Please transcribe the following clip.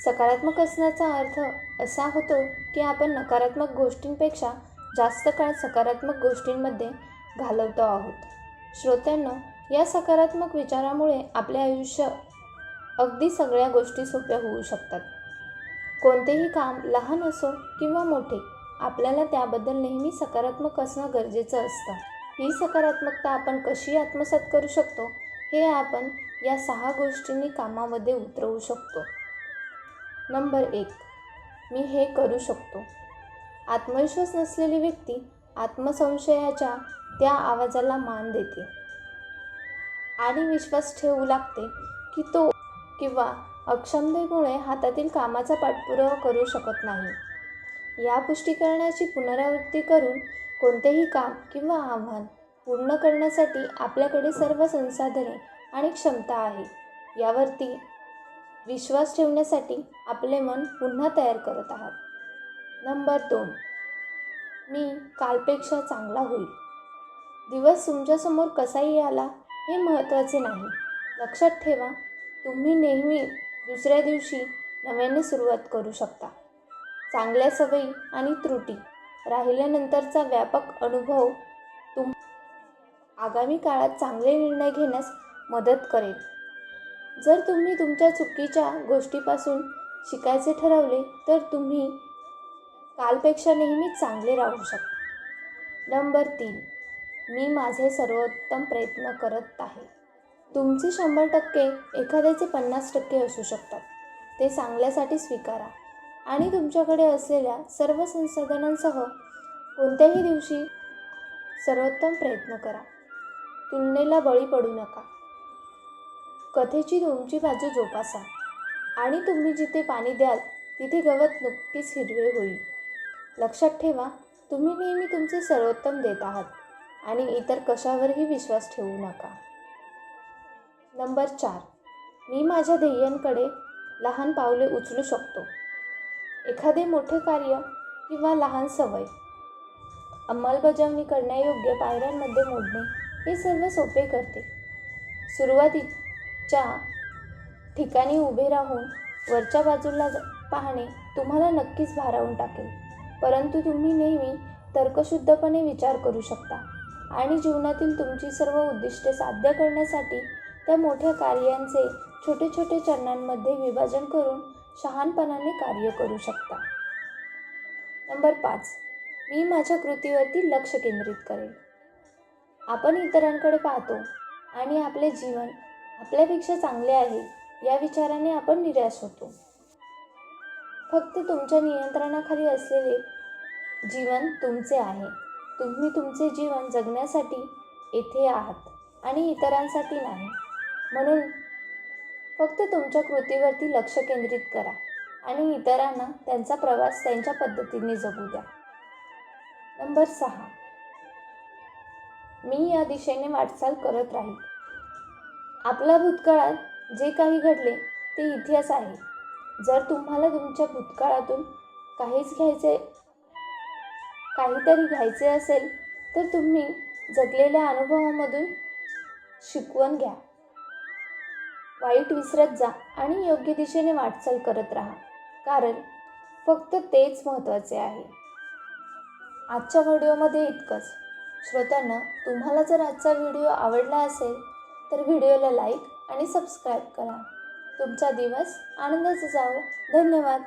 सकारात्मक असण्याचा अर्थ असा होतो की आपण नकारात्मक गोष्टींपेक्षा जास्त काळ सकारात्मक गोष्टींमध्ये घालवतो आहोत. श्रोत्यांनो, या सकारात्मक विचारामुळे आपले आयुष्य अगदी सगळ्या गोष्टी सोप्या होऊ शकतात. कोणतेही काम लहान असो किंवा मोठे, आपल्याला त्याबद्दल नेहमी सकारात्मक असणं गरजेचं असतं. ही सकारात्मकता आपण कशी आत्मसात करू शकतो हे आपण या 6 गोष्टींनी कामामध्ये उतरवू शकतो. नंबर 1, मी हे करू शकतो. आत्मविश्वास नसलेली व्यक्ती आत्मसंशयाच्या त्या आवाजाला मान देते आणि विश्वास ठेवू लागते की तो किंवा अक्षमतेमुळे हातातील कामाचा पाठपुरावा करू शकत नाही. या पुष्टीकरणाची पुनरावृत्ती करून कोणतेही काम किंवा आव्हान पूर्ण करण्यासाठी आपल्याकडे सर्व संसाधने आणि क्षमता आहे यावरती विश्वास ठेवण्यासाठी आपले मन पुन्हा तयार करत आहात. नंबर 2, मी कालपेक्षा चांगला होईल. दिवस तुमच्यासमोर कसाही आला हे महत्त्वाचे नाही. लक्षात ठेवा, तुम्ही नेहमी दुसऱ्या दिवशी नव्याने सुरुवात करू शकता. चांगल्या सवयी आणि त्रुटी राहिल्यानंतरचा व्यापक अनुभव आगामी काळात चांगले निर्णय घेण्यास मदत करेल. जर तुम्ही तुमच्या चुकीच्या गोष्टीपासून शिकायचे ठरवले तर तुम्ही कालपेक्षा नेहमीच चांगले राहू शकता. नंबर 3, मी माझे सर्वोत्तम प्रयत्न करत आहे. तुमचे 100% एखाद्याचे 50% असू शकतात. ते चांगल्यासाठी स्वीकारा आणि तुमच्याकडे असलेल्या सर्व संसाधनांसह कोणत्याही दिवशी सर्वोत्तम प्रयत्न करा. तुलनेला बळी पडू नका. कथेची तुमची बाजू जोपासा आणि तुम्ही जिथे पाणी द्याल तिथे गवत नक्कीच हिरवे होईल. लक्षात ठेवा, तुम्ही नेहमी तुमचे सर्वोत्तम देत आहात आणि इतर कशावरही विश्वास ठेवू नका. नंबर 4, मी माझ्या ध्येयांकडे लहान पावले उचलू शकतो. एखादे मोठे कार्य किंवा लहान सवय अंमलबजावणी करण्यायोग्य पायऱ्यांमध्ये मोडणे हे सर्व सोपे करते. सुरुवातीच्या ठिकाणी उभे राहून वरच्या बाजूला पाहणे तुम्हाला नक्कीच भारावून टाकेल, परंतु तुम्ही नेहमी तर्कशुद्धपणे विचार करू शकता आणि जीवनातील तुमची सर्व उद्दिष्टे साध्य करण्यासाठी त्या मोठ्या कार्यांचे छोटे छोटे चरणांमध्ये विभाजन करून शहाणपणाने कार्य करू शकता. नंबर 5, मी माझ्या कृतीवरती लक्ष केंद्रित करेन. आपण इतरांकडे पाहतो आणि आपले जीवन आपल्यापेक्षा चांगले आहे या विचाराने आपण निराश होतो. फक्त तुमच्या नियंत्रणाखाली असलेले जीवन तुमचे आहे. तुम्ही तुमचे जीवन जगण्यासाठी येथे आहात आणि इतरांसाठी नाही. म्हणून फक्त तुमच्या कृतीवरती लक्ष केंद्रित करा आणि इतरांना त्यांचा प्रवास त्यांच्या पद्धतीने जगू द्या. नंबर 6, मी या दिशेने वाटचाल करत राहील. आपल्या भूतकाळात जे काही घडले ते इतिहास आहे. जर तुम्हाला तुमच्या भूतकाळातून काहीतरी घ्यायचे असेल तर तुम्ही जगलेल्या अनुभवामधून शिकवण घ्या. वाईट विसरत जा आणि योग्य दिशेने वाटचाल करत राहा, कारण फक्त तेच महत्त्वाचे आहे. आजच्या व्हिडिओमध्ये इतकंच. श्रोत्यांना, तुम्हाला जर आजचा व्हिडिओ आवडला असेल तर व्हिडिओला लाईक आणि सबस्क्राईब करा. तुमचा दिवस आनंदाचा जावो. धन्यवाद.